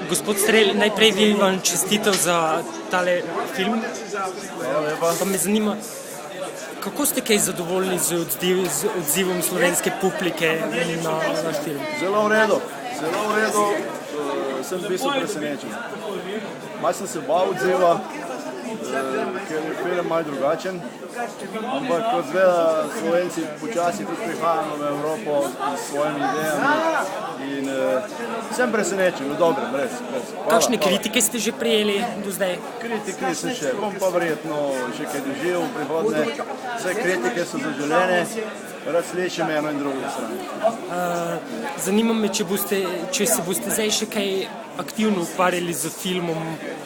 Gospod Strel, najprej bi vam čestitev za tale film. Pa me zanima, kako ste kaj zadovoljni z odzivom slovenske publike na naš film? Zelo v redu. Sem v bistvu presenečen. Malo sem se bal odziva, ker je film malo drugačen, ampak kot zgleda, Slovenci počasi tudi prihajamo v Evropo s svojimi idejami in sem presenečen, v dobrem, res. Kakšne kritike ste že prijeli do zdaj? Kritik nisem še, bom pa verjetno še kaj doživel v prihodnje. Vse kritike so zaželene, rad slišim eno in drugo strani. Zanima me, če se boste zdaj še kaj aktivno ukvarjali z filmom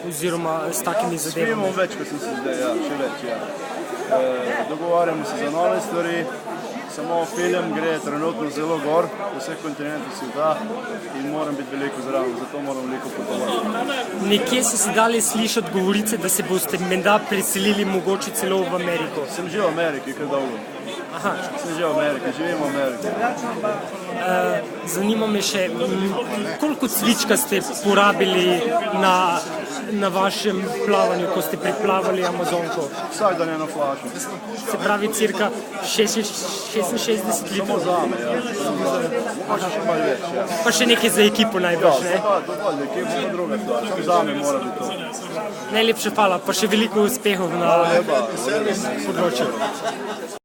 oziroma s takimi S zadevami. filmom več, kot sem se zdaj, ja, še več, ja. Dogovarjamo se za nove stvari, samo film gre trenutno zelo gor, v vseh kontinentih sveta in moram biti veliko zraven, zato moram veliko potovati. Nekje so se dali slišati govorice, da se boste menda preselili mogoče celo v Ameriko. Sem že v Ameriki, kar dolgo. Aha. Sem že v Ameriki, živim v Ameriki. Zanima me še, koliko cvička ste porabili na vašem plavanju, ko ste preplavali Amazonko? Vsak dan eno flašo. Se pravi cirka 66 Samo litrov? zame, ja. Mogoče še malo več, ja. Pa še nekaj za ekipo najbrž, ne? Dovolj, kje bo pa druga stvar, samo zame mora biti to. Najlepša hvala, pa še veliko uspehov na področju.